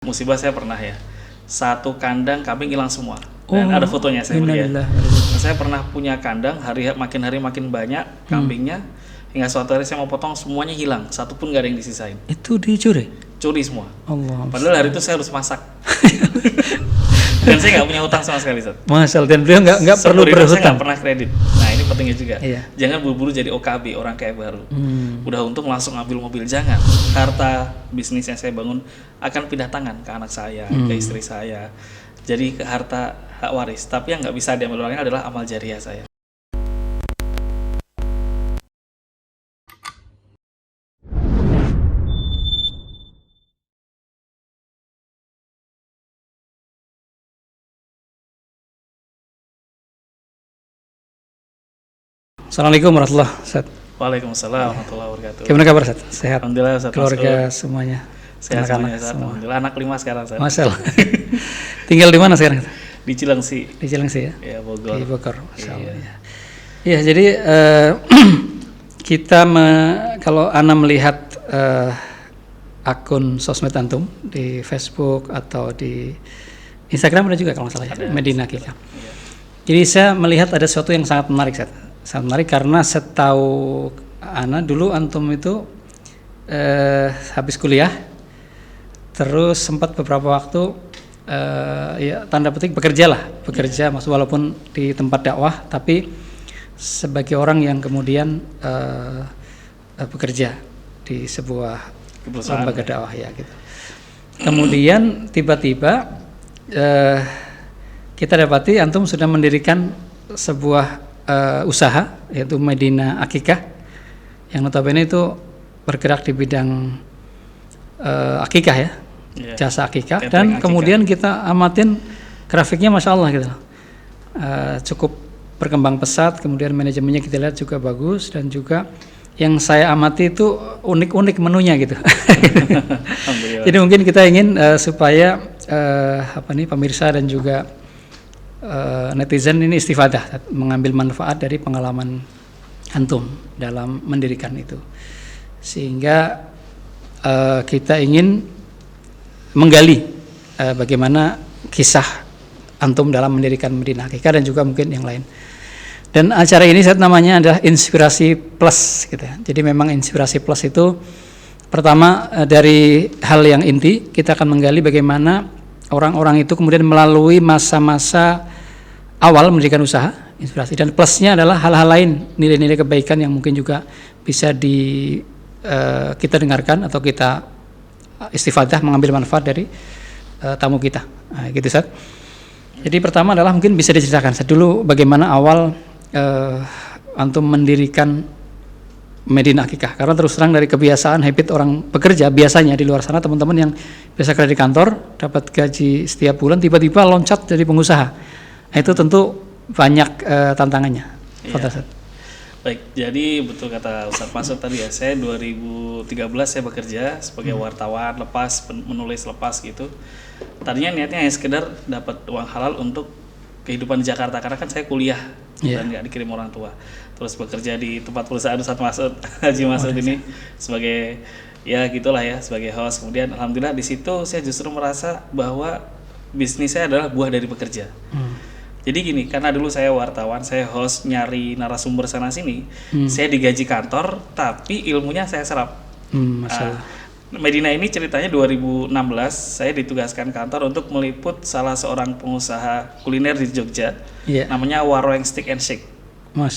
Musibah saya pernah ya, satu kandang kambing hilang semua. Dan ada fotonya saya beli ya. innalillah. Saya pernah punya kandang, hari makin banyak kambingnya, hingga suatu hari saya mau potong semuanya hilang, satu pun gak ada yang disisain. Itu dicuri? Curi semua. Allah. Padahal hari itu saya harus masak. Dan saya nggak punya hutang sama sekali, Ustaz. Masya Allah, dan beliau nggak perlu Saya berhutang. nggak pernah kredit. Nah ini pentingnya juga. Iya. Jangan buru-buru jadi OKB, orang kaya baru. Udah untung langsung ambil mobil, jangan. Harta bisnis yang saya bangun akan pindah tangan ke anak saya, ke istri saya. Jadi ke harta hak waris. Tapi yang nggak bisa diambil orangnya adalah amal jariah saya. Assalamualaikum warahmatullahi wabarakatuh. Waalaikumsalam warahmatullahi wabarakatuh. Gimana kabar Ustaz? Sehat? Alhamdulillah, Ustaz. Keluarga semuanya? Sehat semuanya, Anak-anak Ustaz. semua? Alhamdulillah, anak 5 sekarang, Ustaz. Masya Allah. Tinggal di mana sekarang? Di Cilengsi. Di Cilengsi ya? Ya, Bogor. Di Bogor. Masya Allah. Iya. Ya, jadi kita kalau Ana melihat akun sosmed antum di Facebook atau di Instagram ada juga kalau nggak salah ya, Medina Akikah. Iya. Jadi saya melihat ada sesuatu yang sangat menarik, sangat menarik karena setahu Ana dulu antum itu habis kuliah, terus sempat beberapa waktu ya tanda petik bekerja, maksud walaupun di tempat dakwah, tapi sebagai orang yang kemudian bekerja di sebuah lembaga dakwah ya gitu. Kemudian tiba-tiba kita dapati antum sudah mendirikan sebuah usaha yaitu Medina Akikah yang notabene itu bergerak di bidang akikah ya, jasa akikah, dan akikah. Kemudian kita amatin grafiknya Masya Allah gitu, cukup berkembang pesat, kemudian manajemennya kita lihat juga bagus, dan juga yang saya amati itu unik-unik menunya gitu. Jadi mungkin kita ingin supaya pemirsa dan juga netizen ini istifadah, mengambil manfaat dari pengalaman antum dalam mendirikan itu, sehingga kita ingin menggali bagaimana kisah antum dalam mendirikan Medina Akikah dan juga mungkin yang lain. Dan acara ini namanya adalah Inspirasi Plus gitu ya. Jadi memang Inspirasi Plus itu pertama dari hal yang inti, kita akan menggali bagaimana orang-orang itu kemudian melalui masa-masa awal mendirikan usaha, inspirasi, dan plusnya adalah hal-hal lain, nilai-nilai kebaikan yang mungkin juga bisa kita dengarkan atau kita istifadah, mengambil manfaat dari tamu kita. Nah, gitu Ustaz. Jadi pertama adalah mungkin bisa diceritakan dulu bagaimana awal antum mendirikan Medina Akikah, karena terus terang dari kebiasaan habit orang bekerja biasanya di luar sana, teman-teman yang biasa kerja di kantor dapat gaji setiap bulan tiba-tiba loncat jadi pengusaha. Nah, itu tentu banyak tantangannya. Iya. Baik, jadi betul kata Ustaz Masud tadi ya, saya 2013 saya bekerja sebagai wartawan, menulis lepas gitu. Tadinya niatnya hanya sekedar dapat uang halal untuk kehidupan di Jakarta, karena kan saya kuliah dan nggak dikirim orang tua. Terus bekerja di tempat perusahaan Ustaz Masud, Haji Masud ini sebagai ya gitulah ya, sebagai host. Kemudian alhamdulillah di situ saya justru merasa bahwa bisnis saya adalah buah dari bekerja. Jadi gini, karena dulu saya wartawan, saya host, nyari narasumber sana sini, saya digaji kantor, tapi ilmunya saya serap. Medina ini ceritanya 2016 saya ditugaskan kantor untuk meliput salah seorang pengusaha kuliner di Jogja, namanya Waroeng Steak and Shake,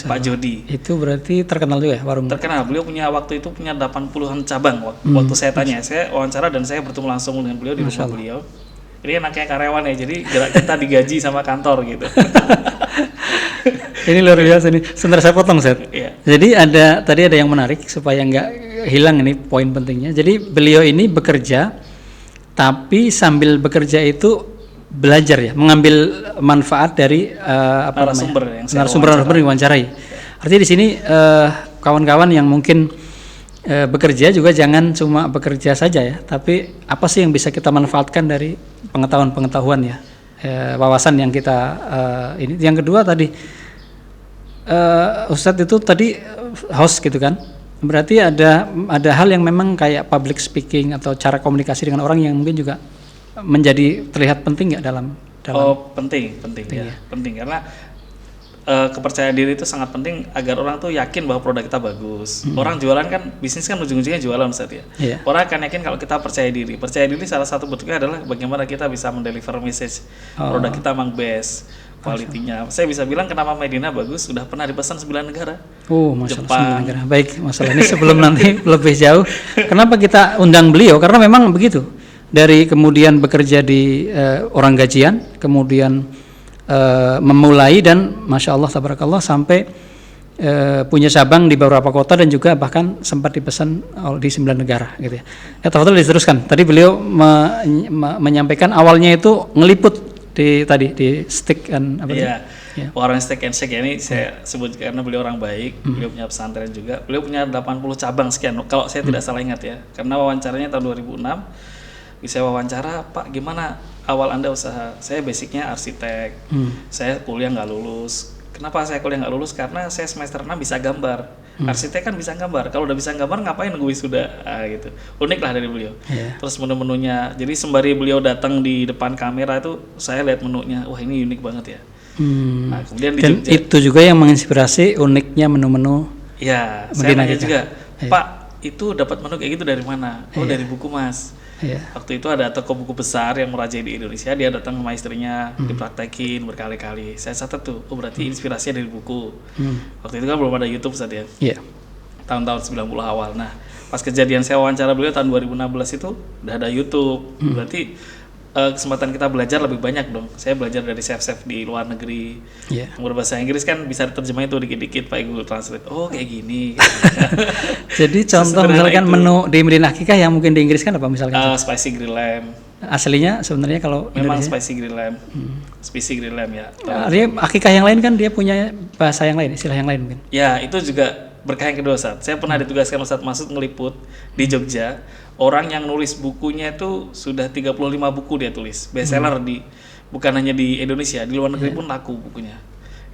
Pak Jody. Itu berarti terkenal juga ya warung? Terkenal, beliau waktu itu punya 80-an cabang. Waktu saya tanya, saya wawancara dan saya bertemu langsung dengan beliau di rumah beliau. Ini anaknya karyawan ya, jadi kita digaji sama kantor gitu. Ini luar biasa nih. Sebentar saya potong, Set. Iya. Jadi tadi ada yang menarik supaya nggak hilang ini poin pentingnya. Jadi beliau ini bekerja, tapi sambil bekerja itu belajar ya, mengambil manfaat dari narasumber diwawancarai. Artinya di sini kawan-kawan yang mungkin bekerja juga jangan cuma bekerja saja ya, tapi apa sih yang bisa kita manfaatkan dari pengetahuan ya, wawasan yang kita ini. Yang kedua tadi Ustadz itu tadi host gitu kan, berarti ada hal yang memang kayak public speaking atau cara komunikasi dengan orang yang mungkin juga menjadi terlihat penting nggak dalam Oh, penting ya. Penting karena kepercayaan diri itu sangat penting agar orang tuh yakin bahwa produk kita bagus. Orang jualan kan, bisnis kan ujung-ujungnya jualan Ustaz ya. Iya. Orang akan yakin kalau kita percaya diri. Percaya diri salah satu bentuknya adalah bagaimana kita bisa mendeliver message produk kita memang best, kualitinya. Saya bisa bilang kenapa Medina bagus, sudah pernah dipesan 9 negara. Oh, Masya Allah, Jepang. 9 negara. Baik, masalah ini sebelum nanti lebih jauh, kenapa kita undang beliau? Karena memang begitu. Dari kemudian bekerja di orang gajian, kemudian memulai dan Masya Allah, tabarakallah, sampai punya cabang di beberapa kota dan juga bahkan sempat dipesan di 9 negara gitu ya. Ya, tafadhol diteruskan. Tadi beliau menyampaikan awalnya itu ngeliput di stick and apa tadi? Iya. Orang Steak and Shake ya, ini saya sebut karena beliau orang baik, beliau punya pesantren juga. Beliau punya 80 cabang sekian kalau saya tidak salah ingat ya. Karena wawancaranya tahun 2006. Saya wawancara, Pak, gimana awal Anda usaha? Saya basicnya arsitek, saya kuliah nggak lulus. Kenapa saya kuliah nggak lulus? Karena saya semester 6 bisa gambar. Arsitek kan bisa gambar, kalau udah bisa gambar ngapain nunggu wisuda? Gitu. Unik lah dari beliau. Terus menu-menunya, jadi sembari beliau datang di depan kamera itu, saya lihat menunya, wah ini unik banget ya. Nah, kemudian di Dan Jogja, itu juga yang menginspirasi uniknya menu-menu. ya, saya nanya kita. juga, Pak, itu dapat menu kayak gitu dari mana? Oh, dari buku Mas. Waktu itu ada toko buku besar yang merajai di Indonesia, dia datang sama istrinya, dipraktekin berkali-kali. Saya catat tuh, oh berarti inspirasinya dari buku. Waktu itu kan belum ada YouTube saat ya. Tahun-tahun 90 awal. Nah, pas kejadian saya wawancara beliau tahun 2016 itu udah ada YouTube. Berarti kesempatan kita belajar lebih banyak dong. Saya belajar dari chef-chef di luar negeri. Yang berbahasa Inggris kan bisa diterjemahin tuh dikit-dikit pakai Google Translate. Oh kayak gini. Jadi contoh misalkan menu di Medina Akikah yang mungkin di Inggris kan apa misalkan? Spicy grill lamb. Aslinya sebenarnya kalau Memang Indonesia? spicy grill lamb. Spicy grill lamb ya. Artinya Akikah yang lain kan dia punya bahasa yang lain, istilah yang lain mungkin. Ya itu juga berkah yang kedua Ustaz. Saya pernah ditugaskan Ustaz Masud ngeliput di Jogja. Orang yang nulis bukunya itu sudah 35 buku dia tulis. Bestseller bukan hanya di Indonesia, di luar negeri pun laku bukunya.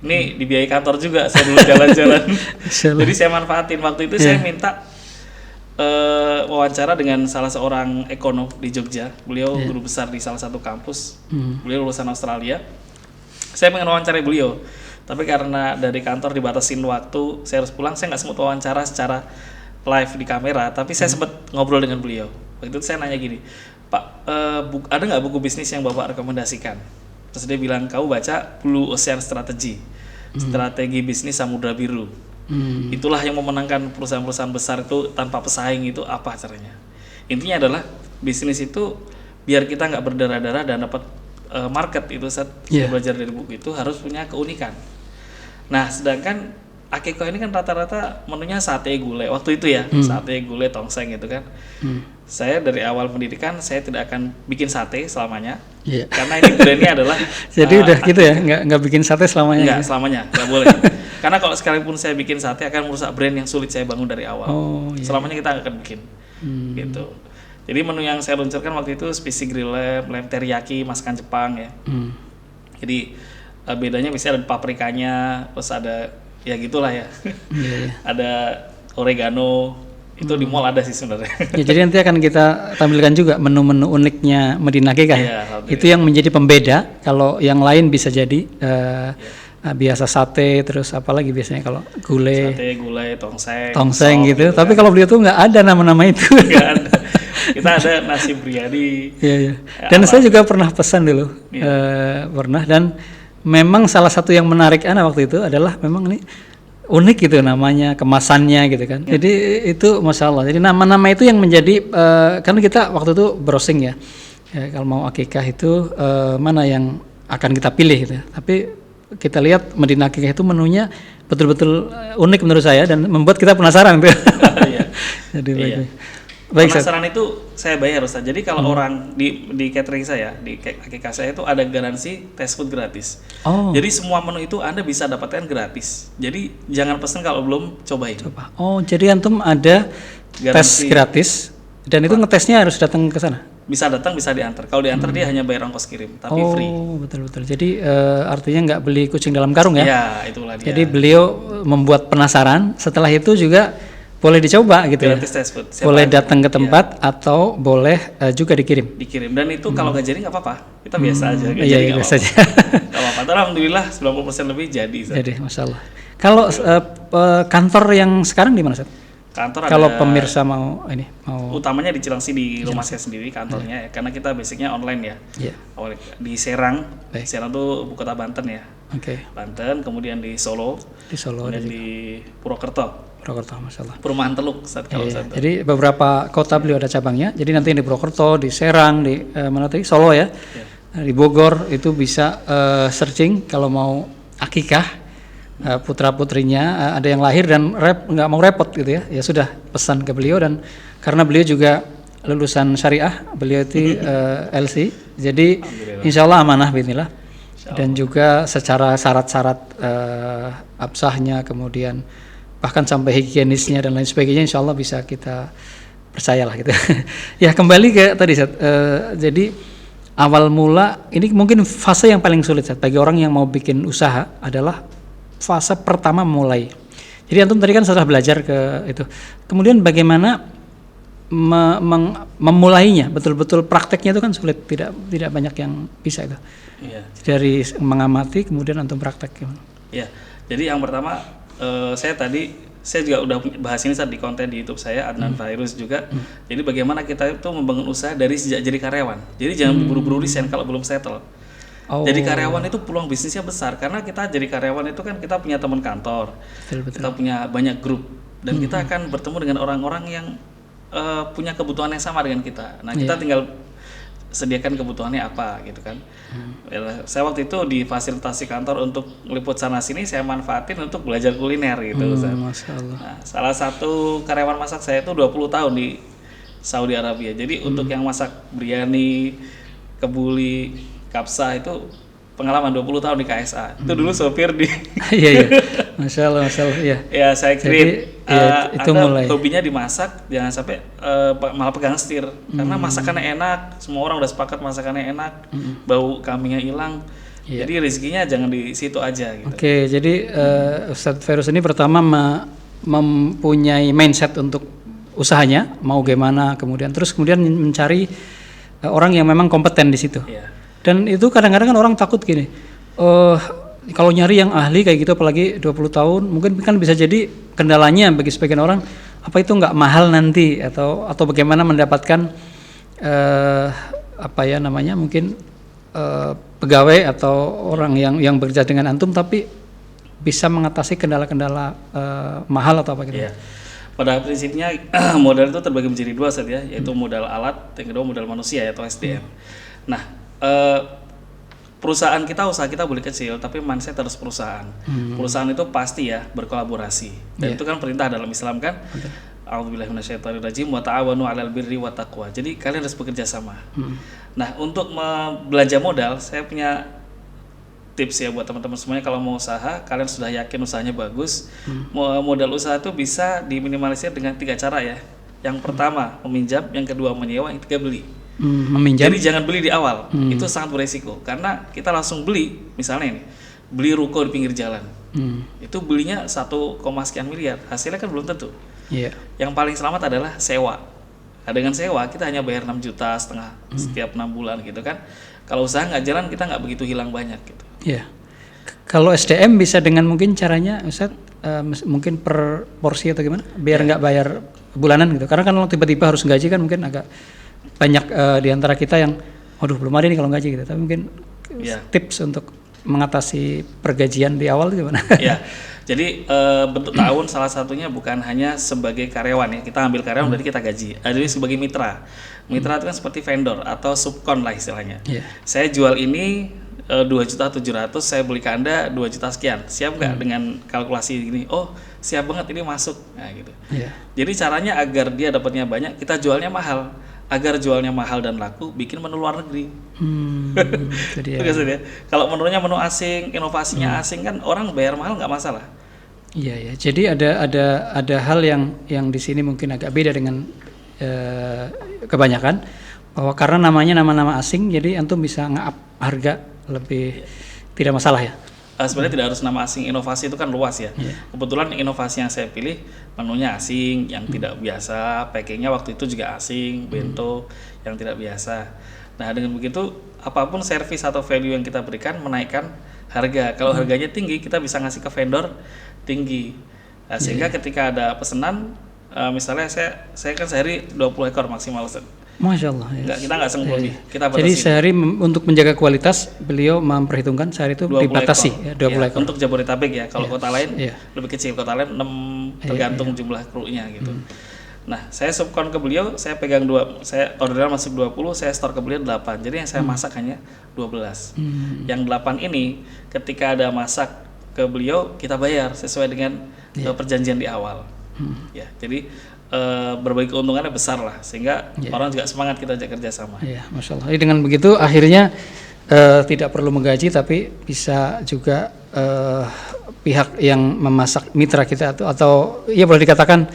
Ini dibiayai kantor juga, saya dulu jalan-jalan. Jadi saya manfaatin waktu itu saya minta wawancara dengan salah seorang ekonom di Jogja. Beliau guru besar di salah satu kampus. Beliau lulusan Australia. Saya pengen wawancarai beliau. Tapi karena dari kantor dibatasin waktu, saya harus pulang. Saya nggak sempat wawancara secara live di kamera, tapi saya sempat ngobrol dengan beliau. Waktu itu saya nanya gini, Pak, ada nggak buku bisnis yang Bapak rekomendasikan? Terus dia bilang, kamu baca Blue Ocean Strategy, strategi bisnis Samudra Biru. Itulah yang memenangkan perusahaan-perusahaan besar itu tanpa pesaing, itu apa caranya? Intinya adalah bisnis itu biar kita nggak berdarah-darah dan dapat market itu saya belajar dari buku itu harus punya keunikan. Nah, sedangkan Akikah ini kan rata-rata menunya sate gulai waktu itu ya, sate gulai tongseng gitu kan. Saya dari awal pendidikan saya tidak akan bikin sate selamanya, karena ini brandnya adalah. Jadi udah gitu ya, nggak bikin sate selamanya. Nggak selamanya, nggak boleh. Karena kalau sekalipun saya bikin sate akan merusak brand yang sulit saya bangun dari awal. Selamanya kita nggak akan bikin, gitu. Jadi menu yang saya luncurkan waktu itu spicy grill lamb teriyaki masakan Jepang ya. Jadi bedanya misalnya ada paprikanya, terus ada ya gitulah ya. Ada oregano, itu di mall ada sih sebenarnya. Ya, jadi nanti akan kita tampilkan juga menu-menu uniknya Medina Akikah. Itu yang menjadi pembeda. Kalau yang lain bisa jadi biasa sate, terus apalagi biasanya kalau gulai. Sate, gulai, tongseng gitu. Tapi kalau beliau tuh nggak ada nama-nama itu. Nggak ada. Kita ada nasi biryani. Dan saya juga pernah pesan dulu, pernah, dan memang salah satu yang menarik anak waktu itu adalah memang ini unik gitu namanya, kemasannya gitu kan. Jadi itu Masya Allah. Jadi nama-nama itu yang menjadi, karena kita waktu itu browsing ya, kalau mau akikah itu mana yang akan kita pilih gitu. Tapi kita lihat Medina Akikah itu menunya betul-betul unik menurut saya dan membuat kita penasaran tuh. Jadi baik, penasaran itu saya bayar Ustaz. Jadi kalau orang di catering saya, di Akikah saya itu ada garansi test food gratis. Jadi semua menu itu Anda bisa dapatkan gratis. Jadi jangan pesan kalau belum cobain. Jadi antum ada garansi tes gratis dan itu ngetesnya harus datang ke sana. Bisa datang, bisa diantar. Kalau diantar dia hanya bayar ongkos kirim, tapi free. Betul. Jadi artinya nggak beli kucing dalam karung ya? Iya, itulah dia. Jadi beliau membuat penasaran. Setelah itu juga boleh dicoba gitu ya. Gratis test food. Boleh datang ke tempat atau boleh juga dikirim. Dikirim, dan itu kalau nggak jadi nggak apa-apa, kita biasa aja. Nggak Iya, jadi nggak biasa apa-apa. aja. Nggak apa-apa. Tapi alhamdulillah 90% lebih jadi. Ustaz. Jadi masalah. Kalau kantor yang sekarang di mana, Ustaz? Kantor Kalau ada, pemirsa mau utamanya di Cilengsi, di rumah saya sendiri kantornya ya, karena kita basicnya online ya. Iya. Di Serang. Baik. Serang tuh ibu kota Banten ya. Oke. Banten, kemudian di Solo, Di Solo dan ada di Purwokerto. Purwokerto, masalah. Perumahan Teluk Ustaz, kalau Iya, Ustaz. jadi beberapa kota beliau ada cabangnya. Jadi nanti di Purwokerto, di Serang, di mana tadi Solo ya, di Bogor itu bisa searching kalau mau akikah putra putrinya ada yang lahir dan nggak mau repot gitu ya. Ya sudah pesan ke beliau, dan karena beliau juga lulusan syariah, beliau itu LC, jadi insya Allah amanah bismillah. Dan juga secara syarat-syarat absahnya, kemudian bahkan sampai higienisnya dan lain sebagainya, insya Allah bisa kita percayalah gitu. Ya kembali ke tadi Seth, jadi awal mula ini mungkin fase yang paling sulit Seth, bagi orang yang mau bikin usaha adalah fase pertama mulai. Jadi antum tadi kan sudah belajar ke itu, kemudian bagaimana memulainya, betul-betul prakteknya itu kan sulit, tidak banyak yang bisa itu. Iya. Dari mengamati kemudian antum praktek. Ya, jadi yang pertama saya juga udah bahas ini saat di konten di YouTube saya, Adnan Virus juga. Jadi bagaimana kita itu membangun usaha dari sejak jadi karyawan. Jadi jangan buru-buru resign kalau belum settle. Jadi karyawan itu peluang bisnisnya besar, karena kita jadi karyawan itu kan kita punya teman kantor, Betul. kita punya banyak grup, dan kita akan bertemu dengan orang-orang yang punya kebutuhan yang sama dengan kita. Nah kita tinggal sediakan kebutuhannya apa gitu kan. Saya waktu itu di fasilitasi kantor untuk meliput sana sini, saya manfaatin untuk belajar kuliner gitu. Masya Allah. Nah, salah satu karyawan masak saya itu 20 tahun di Saudi Arabia. Jadi untuk yang masak biryani, kebuli, kapsa itu pengalaman 20 tahun di KSA. Itu dulu sopir di Iya. Masya Allah ya. Ya saya create itu mulai. hobinya dimasak, jangan sampai malah pegang setir, karena masakannya enak, semua orang udah sepakat masakannya enak, bau kambingnya hilang, jadi rezekinya jangan di situ aja gitu. Oke, jadi Ustadz Virus ini pertama mempunyai mindset untuk usahanya mau gimana, kemudian mencari orang yang memang kompeten di situ. Dan itu kadang-kadang kan orang takut gini, kalau nyari yang ahli kayak gitu, apalagi 20 tahun, mungkin kan bisa jadi kendalanya bagi sebagian orang, apa itu nggak mahal nanti, atau bagaimana mendapatkan mungkin pegawai atau orang yang bekerja dengan antum tapi bisa mengatasi kendala-kendala mahal atau apa gitu. Iya. Pada prinsipnya modal itu terbagi menjadi dua set ya, yaitu modal alat, yang kedua modal manusia atau SDM. Nah, usaha kita boleh kecil, tapi mindset harus perusahaan. Perusahaan itu pasti ya berkolaborasi. Dan itu kan perintah dalam Islam kan. A'udzubillahi minasyaitonirrajim, wa ta'awanu 'alal birri wat taqwa. Jadi kalian harus bekerja sama. Nah, untuk belanja modal, saya punya tips ya buat teman-teman semuanya. Kalau mau usaha, kalian sudah yakin usahanya bagus, modal usaha itu bisa diminimalisir dengan 3 cara ya. Yang pertama meminjam, yang kedua menyewa, yang ketiga beli. Meminjam. Jadi jangan beli di awal, itu sangat beresiko, karena kita langsung beli, misalnya ini, beli ruko di pinggir jalan, itu belinya 1, sekian miliar, hasilnya kan belum tentu. Yang paling selamat adalah sewa. Nah, dengan sewa kita hanya bayar 6,5 juta setiap 6 bulan gitu kan. Kalau usaha nggak jalan, kita nggak begitu hilang banyak gitu. Kalau SDM bisa dengan mungkin caranya, Ustaz, mungkin per porsi atau gimana, biar nggak bayar bulanan gitu. Karena kan kalau tiba-tiba harus gaji kan mungkin agak banyak di antara kita yang, waduh belum ada nih kalau gaji gitu. Tapi mungkin tips untuk mengatasi pergajian di awal itu gimana? Jadi bentuk tahun salah satunya bukan hanya sebagai karyawan ya, kita ambil karyawan berarti kita gaji. Jadi sebagai mitra. Mitra itu kan seperti vendor atau subkon lah istilahnya. Saya jual ini 2,7 juta, saya beli ke Anda 2 juta sekian. Siap nggak dengan kalkulasi gini? Oh, siap banget, ini masuk. Nah, gitu. Jadi caranya agar dia dapatnya banyak, kita jualnya mahal. Agar jualnya mahal dan laku, bikin menu luar negeri. Kalau menunya menu asing, inovasinya asing kan orang bayar mahal nggak masalah. Iya. Jadi ada hal yang di sini mungkin agak beda dengan kebanyakan, bahwa karena namanya nama-nama asing, jadi antum bisa nge-up harga lebih tidak masalah ya. sebenarnya tidak harus nama asing, inovasi itu kan luas ya. Kebetulan inovasi yang saya pilih menunya asing, yang tidak biasa, packingnya waktu itu juga asing, bento yang tidak biasa. Nah dengan begitu apapun servis atau value yang kita berikan menaikkan harga. Kalau harganya tinggi kita bisa ngasih ke vendor tinggi. Nah, sehingga ketika ada pesanan, misalnya saya kan sehari 20 ekor maksimal. Masya Allah. Ya. Kita nggak sanggup lebih. Kita Jadi batasi. sehari untuk menjaga kualitas beliau memperhitungkan sehari itu 20 dibatasi ekor. ya, 20 ekor. Untuk Jabodetabek ya. Kalau kota lain lebih kecil, kota lain 6 tergantung jumlah krunya gitu. Nah, saya subkon ke beliau, saya pegang saya orderan masuk 20, saya store ke beliau 8. Jadi yang saya masak hanya 12. Yang 8 ini ketika ada masak ke beliau kita bayar sesuai dengan perjanjian di awal. Ya, jadi berbagi keuntungannya besar lah, sehingga orang juga semangat kita ajak kerjasama. Iya, Masya Allah. Jadi dengan begitu akhirnya tidak perlu menggaji, tapi bisa juga pihak yang memasak mitra kita atau ya boleh dikatakan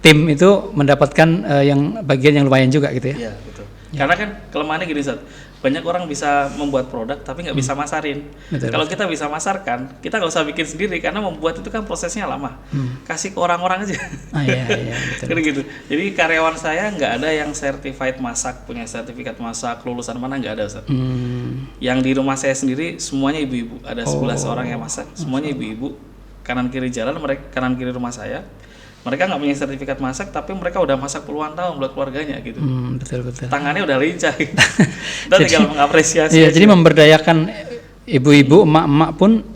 tim itu mendapatkan yang bagian yang lumayan juga gitu ya. Iya, betul. Karena kan kelemahannya gini, Ustaz. Banyak orang bisa membuat produk tapi nggak bisa masarin. Kalau kita bisa masarkan, kita nggak usah bikin sendiri karena membuat itu kan prosesnya lama. Kasih ke orang-orang aja. Iya, betul. Gitu. Jadi karyawan saya nggak ada yang certified masak, punya sertifikat masak, lulusan mana nggak ada, Ustaz. Yang di rumah saya sendiri semuanya ibu-ibu. Ada 11 orang yang masak, semuanya ibu-ibu. Kanan kiri jalan, kanan kiri rumah saya. Mereka nggak punya sertifikat masak, tapi mereka udah masak puluhan tahun buat keluarganya gitu. Betul. Tangannya udah lincah. Gitu. Dan tinggal mengapresiasi. Iya, jadi memberdayakan ibu-ibu, emak-emak pun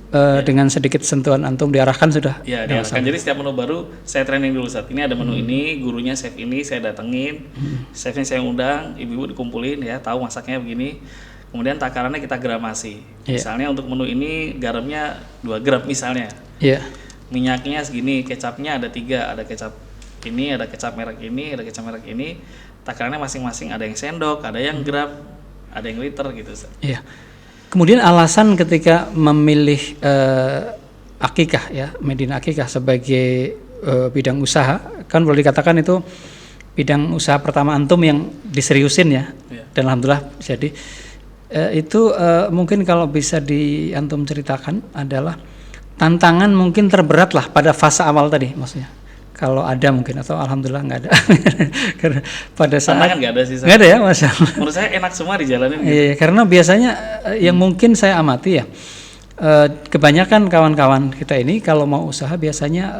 dengan sedikit sentuhan antum diarahkan sudah. Iya, diarahkan. Jadi setiap menu baru saya training dulu, saat ini ada menu ini, gurunya chef ini saya datengin, chefnya saya undang, ibu-ibu dikumpulin ya, tahu masaknya begini. Kemudian takarannya kita gramasi. Misalnya untuk menu ini garamnya 2 gram misalnya. Iya. Minyaknya segini, kecapnya ada 3, ada kecap ini, ada kecap merek ini, ada kecap merek ini. Takarannya masing-masing, ada yang sendok, ada yang gram, ada yang liter gitu. Iya. Kemudian alasan ketika memilih Akikah ya, Medina Akikah sebagai bidang usaha, kan boleh dikatakan itu bidang usaha pertama antum yang diseriusin ya. Dan alhamdulillah jadi itu mungkin kalau bisa antum ceritakan adalah tantangan mungkin terberat lah pada fase awal tadi, maksudnya kalau ada mungkin, atau alhamdulillah nggak ada. Karena pada saat tantangan nggak ada sih, nggak ada ya, Masya Allah. Menurut saya enak semua dijalanin gitu. Iya, karena biasanya yang mungkin saya amati ya, kebanyakan kawan-kawan kita ini kalau mau usaha biasanya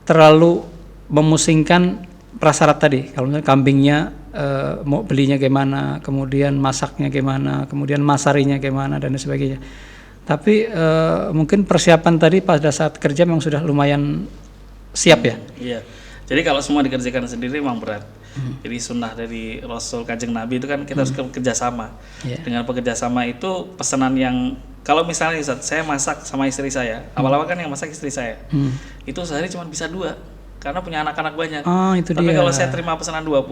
terlalu memusingkan prasyarat tadi. Kalau misalnya kambingnya mau belinya gimana, kemudian masaknya gimana, kemudian masarinya gimana dan sebagainya. Tapi mungkin persiapan tadi pada saat kerja memang sudah lumayan siap ya. Iya. Jadi kalau semua dikerjakan sendiri memang berat. Jadi sunnah dari Rasul Kanjeng Nabi itu kan kita harus bekerja sama. Dengan bekerja sama itu pesanan yang kalau misalnya saya masak sama istri saya, awal-awal kan yang masak istri saya. Itu sehari cuma bisa 2 karena punya anak-anak banyak. Tapi kalau saya terima pesanan 20,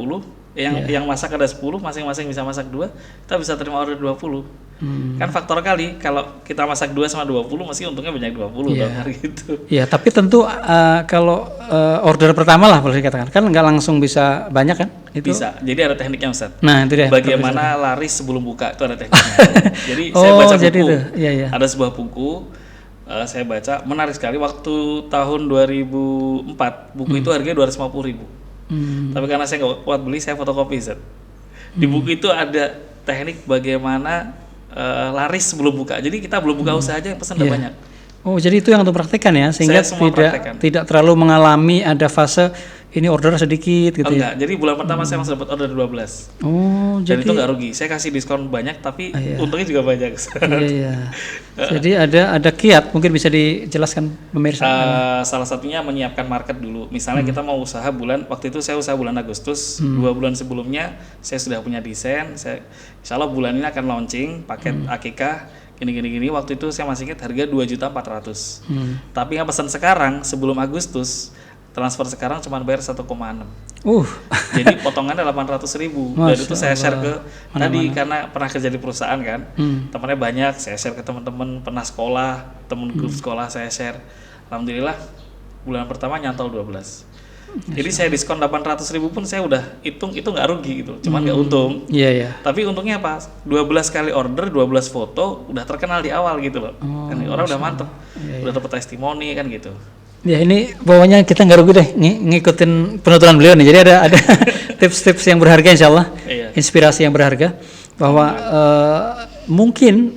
yang masak ada 10, masing-masing bisa masak 2, kita bisa terima order 20. Kan faktor kali kalau kita masak 2 sama 20 masih untungnya banyak 20 kan gitu. Iya, tapi tentu kalau order pertama lah boleh dikatakan kan nggak langsung bisa banyak kan? Itu bisa. Jadi ada tekniknya, Ustaz. Nah, itu dia. Bagaimana laris sebelum buka itu ada tekniknya. Jadi saya baca buku. Ada sebuah buku saya baca menarik sekali waktu tahun 2004 buku itu harganya 250.000. Tapi karena saya nggak kuat beli, saya fotokopi, Ustaz. Di buku itu ada teknik bagaimana laris sebelum buka. Jadi kita belum buka usaha aja yang pesan udah banyak. Oh, jadi itu yang untuk praktekkan ya, sehingga tidak terlalu mengalami ada fase ini order sedikit gitu ya. Enggak, jadi bulan pertama saya langsung dapat order 12. Oh, dan itu nggak rugi. Saya kasih diskon banyak tapi untungnya juga banyak. Iya. Jadi ada kiat, mungkin bisa dijelaskan pemirsa. Salah satunya menyiapkan market dulu. Misalnya kita mau usaha waktu itu saya usaha bulan Agustus, 2 bulan sebelumnya saya sudah punya desain. Insya Allah bulan ini akan launching paket Akikah. Gini. Waktu itu saya masih ingat harga 2.400.000. Tapi yang pesan sekarang sebelum Agustus, transfer sekarang cuma bayar 1,6. Jadi potongannya 800.000. Dan itu saya share ke tadi karena pernah kerja di perusahaan kan. Temannya banyak, saya share ke teman-teman pernah sekolah, teman grup sekolah saya share. Alhamdulillah bulan pertama nyantol 12. Jadi saya diskon 800.000 pun saya udah hitung itu nggak rugi gitu, cuman nggak untung. Iya ya. Tapi untungnya apa? 12 kali order, 12 foto, udah terkenal di awal gitu loh. Kan orang udah mantep, udah dapet testimoni kan gitu. Ya ini pokoknya kita nggak rugi deh ngikutin penuturan beliau nih. Jadi ada tips-tips yang berharga insya Allah, inspirasi yang berharga bahwa mungkin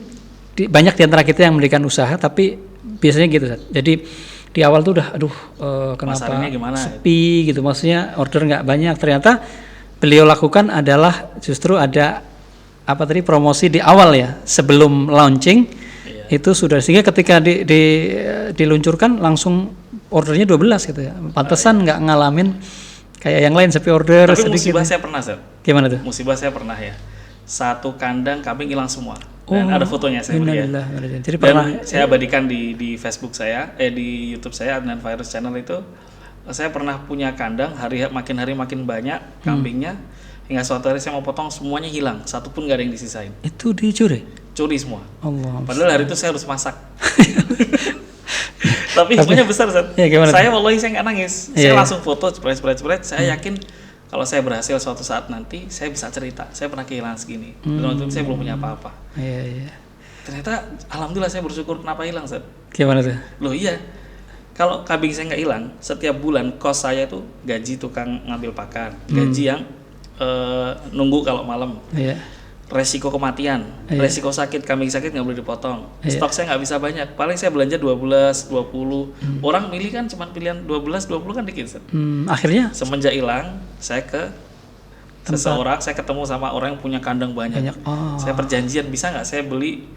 banyak di antara kita yang mendirikan usaha tapi biasanya gitu. Jadi di awal tuh udah kenapa sepi gitu, maksudnya order nggak banyak. Ternyata beliau lakukan adalah justru ada promosi di awal ya sebelum launching. Itu sudah, sehingga ketika diluncurkan langsung ordernya 12 gitu ya. Pantesan nggak ngalamin kayak yang lain sepi order. Tapi musibah saya pernah, Sir. Gimana tuh? Musibah saya pernah ya. Satu kandang kambing hilang semua. Dan ada fotonya saya beli ya. Jadi pernah saya abadikan di Facebook saya, di YouTube saya, Adnan Virus Channel itu. Saya pernah punya kandang, makin hari makin banyak kambingnya. Hingga suatu hari saya mau potong, semuanya hilang. Satu pun nggak ada yang disisain. Itu dicuri? Curi semua. Allah. Padahal hari itu saya harus masak. Tapi hikmahnya besar, Ustaz. Ya, saya wallahi saya nggak nangis. Saya langsung foto, spread. Saya yakin kalau saya berhasil suatu saat nanti, saya bisa cerita. Saya pernah kehilangan segini. Dan waktu itu saya belum punya apa-apa. Iya. Ternyata, alhamdulillah saya bersyukur kenapa hilang, Ustaz. Gimana tuh? Loh iya. Kalau kambing saya nggak hilang, setiap bulan kos saya tuh gaji tukang ngambil pakan, gaji yang nunggu kalau malam. Iya. Resiko kematian, resiko sakit, kambing sakit nggak boleh dipotong. Stok saya nggak bisa banyak, paling saya belanja 12, 20. Orang milih kan cuma pilihan 12, 20 kan dikit. Akhirnya? Semenjak hilang, saya ke seseorang, saya ketemu sama orang yang punya kandang banyak. Saya perjanjian, bisa nggak saya beli,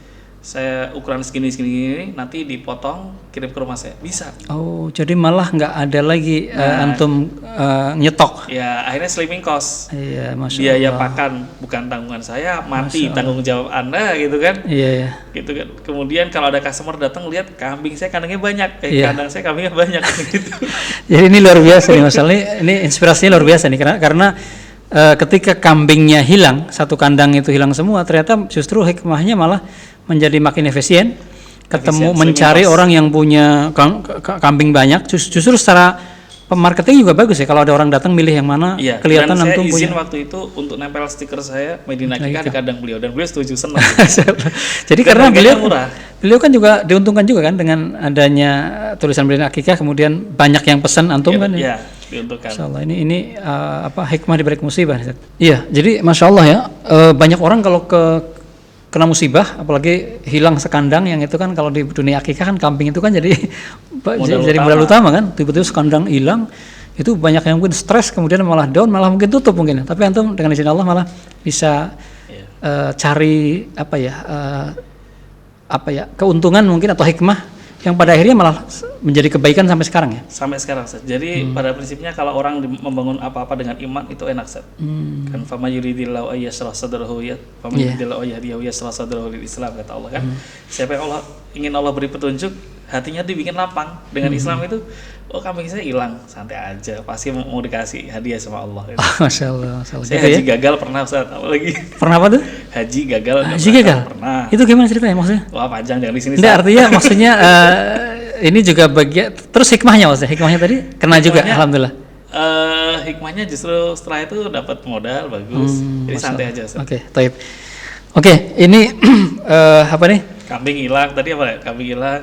saya ukuran segini, nanti dipotong, kirim ke rumah saya. Bisa. Oh, jadi malah nggak ada lagi antum nyetok. Ya, akhirnya slimming cost. Iya, Masya biaya Allah. pakan bukan tanggungan saya, mati tanggung jawab Anda gitu kan. Iya. Gitu kan. Kemudian kalau ada customer datang lihat kambing saya kandangnya banyak, kandang saya kambingnya banyak gitu. Jadi ini luar biasa nih masalahnya, ini inspirasinya luar biasa nih karena ketika kambingnya hilang, satu kandang itu hilang semua, ternyata justru hikmahnya malah menjadi makin efisien, mencari orang yang punya kambing banyak, justru secara marketing juga bagus ya, kalau ada orang datang milih yang mana, kelihatan antum punya. Izin waktu itu untuk nempel stiker saya Medina Akikah di kandang beliau, dan beliau setuju, senang. Jadi karena beliau kan juga diuntungkan juga kan dengan adanya tulisan Medina Akikah, kemudian banyak yang pesan antum kan ya. Diuntungkan. Masya Allah, ini hikmah di balik musibah. Iya, jadi Masya Allah ya, banyak orang kalau kena musibah, apalagi hilang sekandang, yang itu kan kalau di dunia akikah kan kambing itu kan jadi modal utama kan, tiba-tiba sekandang hilang, itu banyak yang mungkin stres, kemudian malah down, malah mungkin tutup mungkin. Tapi antum dengan izin Allah malah bisa cari keuntungan mungkin atau hikmah yang pada akhirnya malah menjadi kebaikan sampai sekarang ya. Sampai sekarang, Ustaz. Jadi pada prinsipnya kalau orang membangun apa-apa dengan iman itu enak, Ustaz. Kan fama yuridillahu ayyashrah sadrahu fama yuridillahu ayyahdiyahu yashrah sadrahu lil Islam, kata Allah kan. Siapa yang ingin Allah beri petunjuk, hatinya dibikin lapang dengan Islam itu. Kambing saya hilang, santai aja, pasti mau dikasih hadiah sama Allah gitu. Masya Allah. Saya haji gagal pernah, Ustaz. Apalagi pernah apa tuh? Haji gagal pernah. Itu gimana ceritanya maksudnya? Wah, panjang, jangan di sini. Enggak, artinya maksudnya ini juga bagian, terus hikmahnya maksudnya, hikmahnya tadi kena juga, alhamdulillah. Hikmahnya justru setelah itu dapat modal bagus, jadi santai aja. Oke, ini apa nih? Kambing hilang tadi apa ya? Kambing hilang,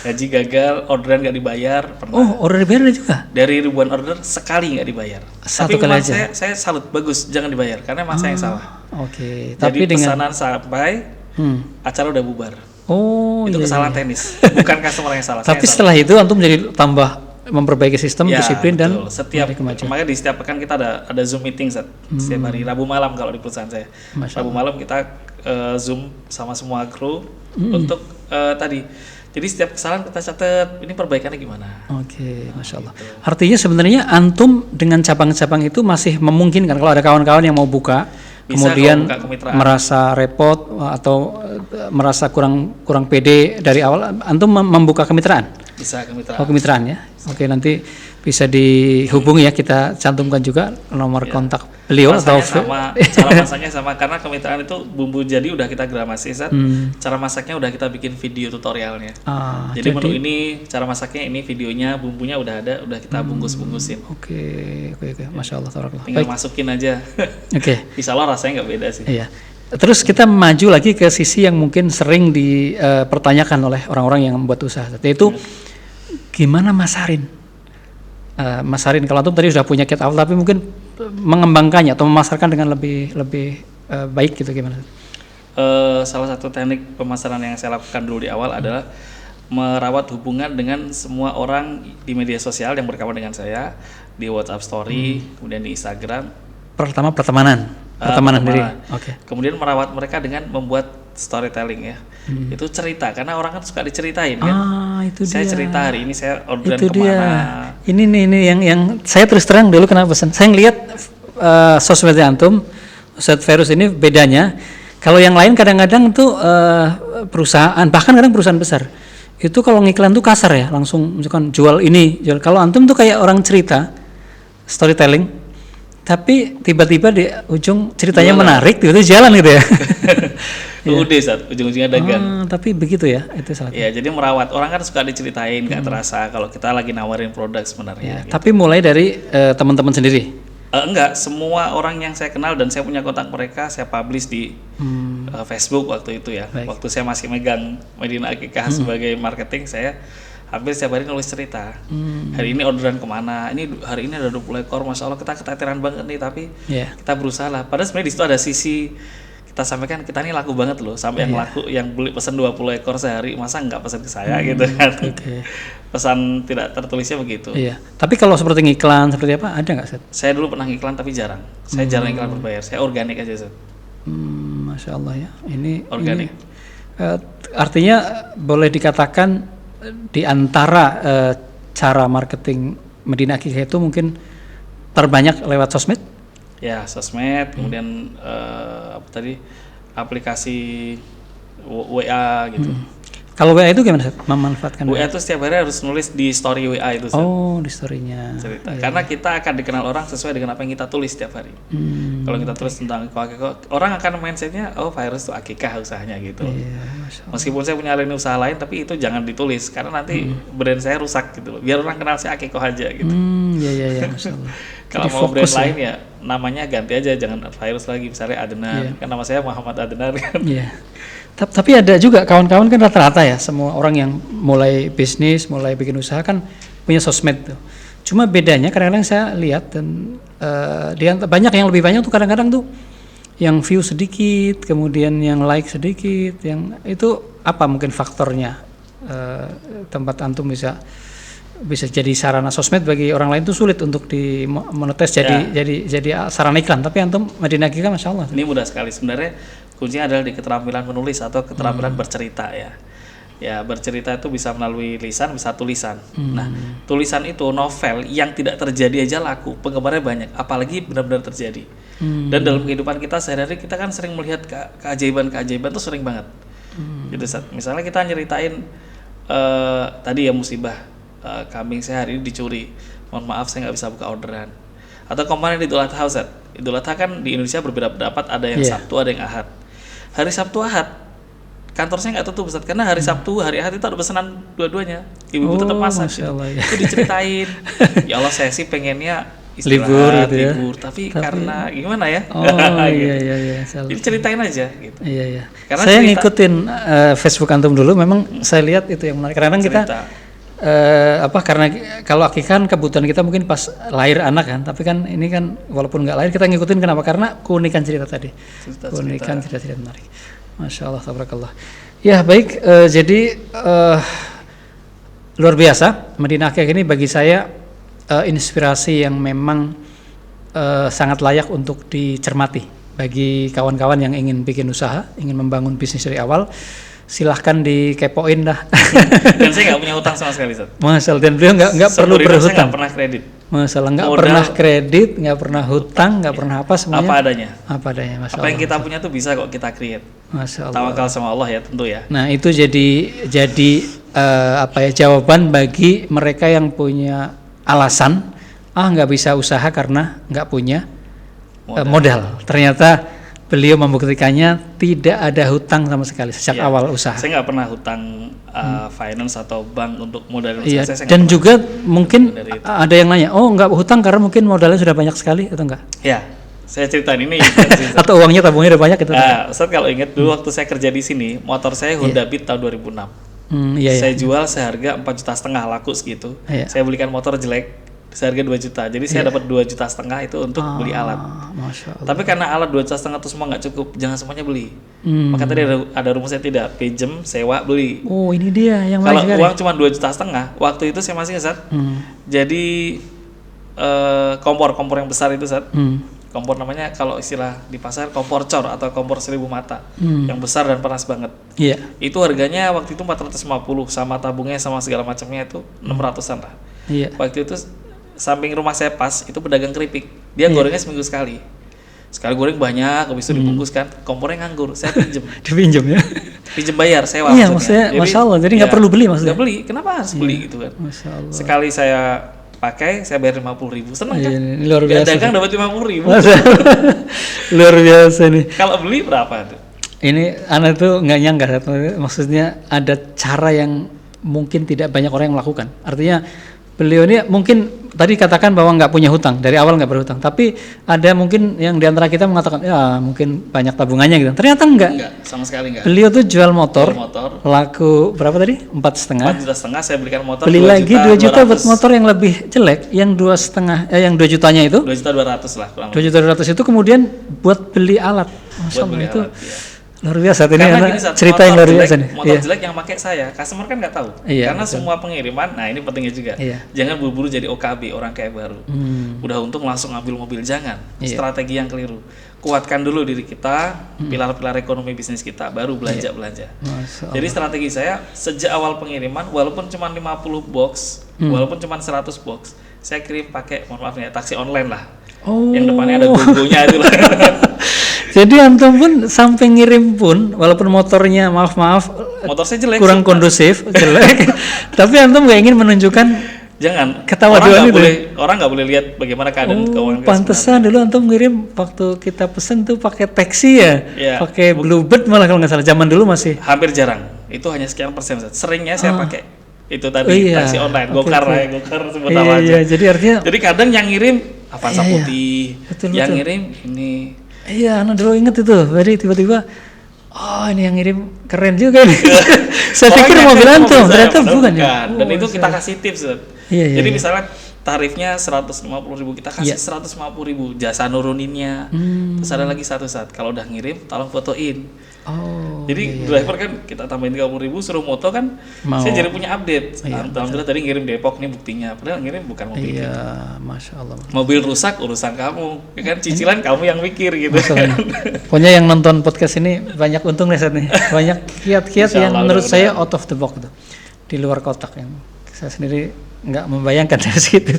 gaji gagal, orderan nggak dibayar. Pernah. Oh, order dibayar juga? Dari ribuan order sekali nggak dibayar. Satu kali aja. Saya salut, bagus, jangan dibayar karena emang saya yang salah. Oke. Jadi pesanan sampai acara udah bubar. Oh, itu kesalahan teknis, bukan customer yang salah. Tapi setelah itu antum jadi tambah memperbaiki sistem, disiplin, betul. Dan makanya di setiap pekan kita ada Zoom meeting setiap hari Rabu malam kalau di perusahaan saya. Rabu malam kita Zoom sama semua kru untuk tadi. Jadi setiap kesalahan kita catat, ini perbaikannya gimana. Oke, Masya Allah. Artinya sebenarnya antum dengan cabang-cabang itu masih memungkinkan kalau ada kawan-kawan yang mau buka, kemudian merasa repot atau merasa kurang pede dari awal, antum membuka kemitraan? Bisa kemitraan. Oh, kemitraan ya. Oke, nanti bisa dihubungi ya, kita cantumkan juga nomor kontak beliau atau sama, cara masaknya sama, karena kemitraan itu bumbu jadi udah kita gramasi, cara masaknya udah kita bikin video tutorialnya. Jadi menu ini cara masaknya, ini videonya, bumbunya udah ada, udah kita bungkus-bungkusin. Oke. Masya Allah, tabarakallah. Tinggal masukin aja. Oke. Insya Allah rasanya nggak beda sih. Iya. Terus kita maju lagi ke sisi yang mungkin sering dipertanyakan oleh orang-orang yang membuat usaha, yaitu gimana masarin. Masarin, kalau antum tadi sudah punya kit awal, tapi mungkin mengembangkannya atau memasarkan dengan lebih baik gitu, gimana? Salah satu teknik pemasaran yang saya lakukan dulu di awal adalah merawat hubungan dengan semua orang di media sosial yang berkawan dengan saya, di WhatsApp Story, kemudian di Instagram. Pertama pertemanan diri. Oke. Kemudian merawat mereka dengan membuat storytelling ya. Itu cerita, karena orang kan suka diceritain kan. Itu saya dia. cerita hari ini saya orderan itu kemana. Dia. Ini yang saya terus terang dulu kenapa pesan. Saya ngelihat sosmednya antum, Ustadz Ferus ini bedanya. Kalau yang lain kadang-kadang tuh perusahaan, bahkan kadang perusahaan besar, itu kalau ngiklan tuh kasar ya, langsung misalkan jual ini, jual. Kalau antum tuh kayak orang cerita, storytelling, tapi tiba-tiba di ujung ceritanya menarik, tiba-tiba jalan gitu ya. Udah saat ujung-ujungnya dagang. Tapi begitu ya, itu salah. Ya, jadi merawat orang kan suka diceritain, nggak terasa kalau kita lagi nawarin produk sebenarnya. Gitu. Tapi mulai dari teman-teman sendiri. Enggak, semua orang yang saya kenal dan saya punya kontak mereka saya publish di Facebook waktu itu ya. Baik. Waktu saya masih megang Medina Akikah sebagai marketing, saya hampir setiap hari nulis cerita. Hari ini orderan kemana? Hari ini ada 20 ekor, masya Allah kita keteteran banget nih, tapi kita berusaha lah. Padahal sebenarnya di situ ada sisi kita sampaikan, kita ini laku banget loh, sampai yang laku, yang beli pesan 20 ekor sehari, masa nggak pesan ke saya gitu kan. Pesan tidak tertulisnya begitu. Iya. Tapi kalau seperti ngiklan seperti apa, ada nggak, Set? Saya dulu pernah ngiklan tapi jarang. Saya jarang iklan berbayar. Saya organik aja, Set. Masya Allah ya. Ini organik. Artinya boleh dikatakan di antara cara marketing Medina Akikah itu mungkin terbanyak lewat sosmed? Ya, sosmed, kemudian aplikasi WA gitu. Kalau WA itu gimana, Set? Memanfaatkan WA itu setiap hari harus nulis di story WA itu, Set. Oh, di story-nya. Cerita. Karena kita akan dikenal orang sesuai dengan apa yang kita tulis setiap hari. Kalau kita tulis tentang akikah, orang akan mindsetnya, oh Virus itu akikah usahanya gitu. Meskipun saya punya lain usaha lain, tapi itu jangan ditulis karena nanti brand saya rusak gitu loh. Biar orang kenal saya akikah aja gitu. Iya, Masya Allah. Kalau mau brand lain ya namanya ganti aja, jangan Virus lagi, misalnya Adnan. Kan nama saya Muhammad Adnan kan. Tapi ada juga kawan-kawan kan rata-rata ya, semua orang yang mulai bisnis, mulai bikin usaha kan punya sosmed tuh. Cuma bedanya kadang-kadang saya lihat dan banyak yang lebih banyak tuh kadang-kadang tuh yang view sedikit, kemudian yang like sedikit, yang itu apa mungkin faktornya tempat antum bisa jadi sarana sosmed bagi orang lain tuh sulit untuk dimonetis jadi sarana iklan, tapi antum Medina Akikah Masya Allah. Ini mudah sekali sebenarnya, kuncinya adalah di keterampilan menulis atau keterampilan bercerita ya. Ya, bercerita itu bisa melalui lisan, bisa tulisan. Nah, tulisan itu novel yang tidak terjadi aja laku, penggemarnya banyak, apalagi benar-benar terjadi. Dan dalam kehidupan kita sehari-hari kita kan sering melihat keajaiban tuh sering banget. Gitu, misalnya kita nyeritain tadi ya musibah, kambing saya hari ini dicuri, mohon maaf saya nggak bisa buka orderan. Atau kemarin Idul Adha, Ustaz. Idul Adha kan di Indonesia berbeda pendapat, ada yang Sabtu, ada yang Ahad. Hari Sabtu Ahad kantor saya nggak tutup, Ustaz, karena hari Sabtu, hari Ahad itu ada pesanan dua-duanya. Ibu-ibu tetap masak gitu. Itu diceritain. Ya Allah, saya sih pengennya istirahat, libur, tapi karena gimana ya? Iya. Jadi ceritain aja gitu. Iya. Karena saya ngikutin Facebook antum dulu, memang saya lihat itu yang menarik. Karena kita karena kalau akikah kan kebutuhan kita mungkin pas lahir anak kan, tapi kan ini kan walaupun nggak lahir kita ngikutin, kenapa? Karena keunikan cerita tadi, keunikan cerita menarik. Masya Allah, tabarakallah. Ya baik, jadi luar biasa Medina Akikah ini bagi saya inspirasi yang memang sangat layak untuk dicermati bagi kawan-kawan yang ingin bikin usaha, ingin membangun bisnis dari awal. Silahkan dikepoin dah. Dan saya nggak punya hutang sama sekali, Ustaz. Masalah, dan beliau nggak perlu berhutang. Saya nggak pernah kredit. Masalah nggak pernah kredit, nggak pernah hutang, nggak pernah apa, semuanya. Apa adanya. Masalah. Apa yang kita punya tuh bisa kok kita create. Masya Allah. Tawakal sama Allah ya tentu ya. Nah itu jadi jawaban bagi mereka yang punya alasan nggak bisa usaha karena nggak punya modal. Ternyata beliau membuktikannya tidak ada hutang sama sekali sejak awal usaha. Saya nggak pernah hutang finance atau bank untuk modalin Iya. usaha. Saya Dan nggak juga mungkin dari itu. ada yang nanya, nggak hutang karena mungkin modalnya sudah banyak sekali atau enggak? Ya, saya ceritain ini. Atau uangnya tabungnya udah banyak itu? Ustaz kalau ingat dulu waktu saya kerja di sini, motor saya Honda Beat tahun 2006. Iya. Saya jual seharga 4,5 juta laku segitu. Iya. Saya belikan motor jelek seharga 2 juta. Jadi saya dapat 2,5 juta itu untuk beli alat. Masya Allah. Tapi karena alat 2,5 juta itu semua nggak cukup, jangan semuanya beli. Maka tadi ada rumusnya tidak, pinjem, sewa, beli. Oh, ini dia yang Kalau menarik sekali. uang cuma 2,5 juta, waktu itu saya masih ingat. Jadi kompor yang besar itu Zat. Kompor namanya kalau istilah di pasar kompor cor atau kompor 1000 mata. Yang besar dan panas banget. Iya. Itu harganya waktu itu 450 sama tabungnya sama segala macamnya itu 600-an lah. Iya. Waktu itu samping rumah saya pas itu pedagang keripik. Dia gorengnya seminggu sekali. Sekali goreng banyak, habis itu dibungkus kan. Kompornya nganggur, saya pinjem. Dipinjam ya. Pinjem bayar, sewa Iya, maksudnya Masya Allah. Jadi nggak perlu beli maksudnya. Nggak beli, kenapa harus beli gitu kan. Masya Allah. Sekali saya pakai, saya bayar 50.000. Senang kan? Ini luar Dia biasa. dagang dapat 50.000. Luar biasa nih. Kalau beli berapa tuh? Ini anak tuh nggak nyangka, maksudnya ada cara yang mungkin tidak banyak orang yang melakukan. Artinya beliau ini mungkin tadi katakan bahwa nggak punya hutang, dari awal nggak berhutang, tapi ada mungkin yang diantara kita mengatakan ya mungkin banyak tabungannya gitu. Ternyata enggak. Enggak, sama sekali enggak. Beliau tuh jual motor, Motor laku berapa tadi? 4,5. 4,5 juta saya belikan motor. Beli lagi 2 juta buat 200. motor yang lebih jelek, yang 2,5, yang 2 jutanya itu. 2,2 juta lah kurang 2,2 juta itu kemudian buat beli alat. Masya buat Allah beli itu alat, ya. luar biasa. Ini Karena anak gini, Zat, cerita yang motor luar jelek- biasa nih. Motor Iya. jelek yang pakai saya, customer kan nggak tahu. Iya, Karena betul. semua pengiriman, nah ini pentingnya juga. Iya. Jangan buru-buru jadi OKB, orang kayak baru. Udah untung langsung ambil mobil, jangan. Iya. Strategi yang keliru. Kuatkan dulu diri kita, pilar-pilar ekonomi bisnis kita, baru belanja-belanja. Masya Allah. Jadi strategi saya sejak awal pengiriman, walaupun cuma 50 box, walaupun cuma 100 box, saya kirim pakai, mohon maaf ya, taksi online lah. Oh. Yang depannya ada logonya itu lah. Jadi antum pun sampai ngirim pun, walaupun motornya maaf Motor saya jelek. kurang sumpah. kondusif, jelek, tapi antum nggak ingin menunjukkan. Jangan. Ketawaduan itu. Orang nggak boleh lihat bagaimana keadaan keuangan kita Pantesan dulu antum ngirim waktu kita pesen tuh pakai taksi ya, Iya. pakai Bluebird malah kalau nggak salah. Zaman dulu masih. hampir jarang. Itu hanya sekian persen. Seringnya saya pakai itu tadi Oh, iya. taksi online, Oke, Gokar oke. lah, Gokar sebut Iya, nama aja. iya, jadi artinya. Jadi kadang yang ngirim Avanza Iya, iya. putih, Betul, yang betul. ngirim ini. Iya, anak dulu inget itu. Jadi tiba-tiba, ini yang ngirim keren juga nih. Saya Orang pikir yang mobil ngirim antum, mobil saya, ternyata padahal bukan ya. Dan itu Masya kita Allah. kasih tips. Zat. Iya, iya, Jadi iya. misalnya tarifnya 150.000, kita kasih Iya. 150.000 jasa nuruninnya. Terus ada lagi satu saat kalau udah ngirim tolong fotoin. Oh, Jadi driver kan kita tambahin 30.000 suruh moto kan, Mau. saya jadi punya update. Iya, Alhamdulillah tadi ngirim Depok nih buktinya, padahal ngirim bukan mobil kita. iya, Masya Allah. Mobil rusak urusan kamu, ya kan cicilan kamu yang mikir gitu. Masalahnya. Pokoknya yang nonton podcast ini banyak untung nih Seth nih. Banyak kiat-kiat Insya yang Allah, menurut saya mudah-mudahan. out of the box tuh. Di luar kotak yang saya sendiri nggak membayangkan dari situ.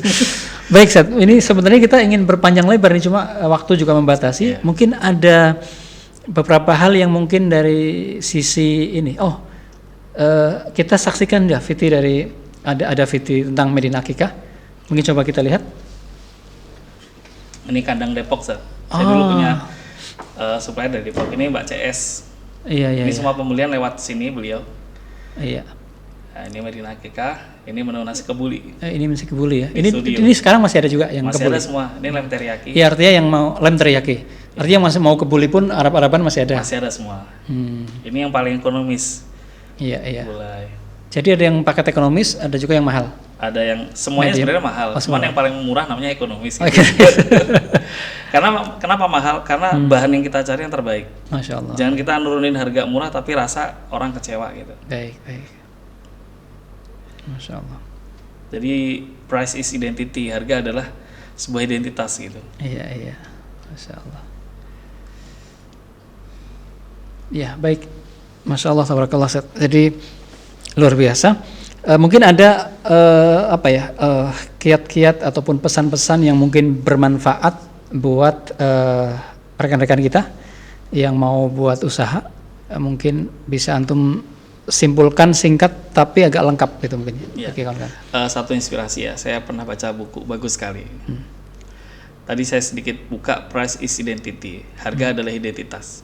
Baik Seth, ini sebenarnya kita ingin berpanjang lebar nih, cuma waktu juga membatasi. Iya. Mungkin ada beberapa hal yang mungkin dari sisi ini. Kita saksikan ya VT dari ada VT tentang Medina Akikah. Mungkin coba kita lihat. Ini kandang Depok, Zat. Saya dulu punya supplier dari Depok. Ini Mbak CS. Iya, iya, Ini iya. semua pembelian lewat sini beliau. Iya. Nah, ini Medina Akikah, ini menu nasi kebuli. Ini masih kebuli ya. Di studio. Ini sekarang masih ada juga yang Masih kebuli. ada semua. Ini lem teriyaki. Iya, artinya yang mau lem teriyaki. Artinya yang masih mau kebuli pun Arab-Araban masih ada. Masih ada semua. Hmm. Ini yang paling ekonomis. Iya, iya. Gulai. Jadi ada yang paket ekonomis, ada juga yang mahal. Ada yang semuanya Medium. sebenarnya mahal. Oh, Cuman semua. yang paling murah namanya ekonomis. Oke. Karena kenapa mahal? Karena bahan yang kita cari yang terbaik. Masya Allah. Jangan kita nurunin harga murah tapi rasa orang kecewa gitu. Baik, baik. Masya Allah. Jadi price is identity, harga adalah sebuah identitas gitu. Iya, iya. Masya Allah. Ya, baik. Masya Allah, tabarakallah. Ustaz. Jadi luar biasa. Mungkin ada kiat-kiat ataupun pesan-pesan yang mungkin bermanfaat buat rekan-rekan kita yang mau buat usaha. Mungkin bisa antum simpulkan singkat tapi agak lengkap gitu mungkin. Iya. Oke, kawan-kawan. Satu inspirasi ya, saya pernah baca buku bagus sekali. Tadi saya sedikit buka, price is identity, harga adalah identitas.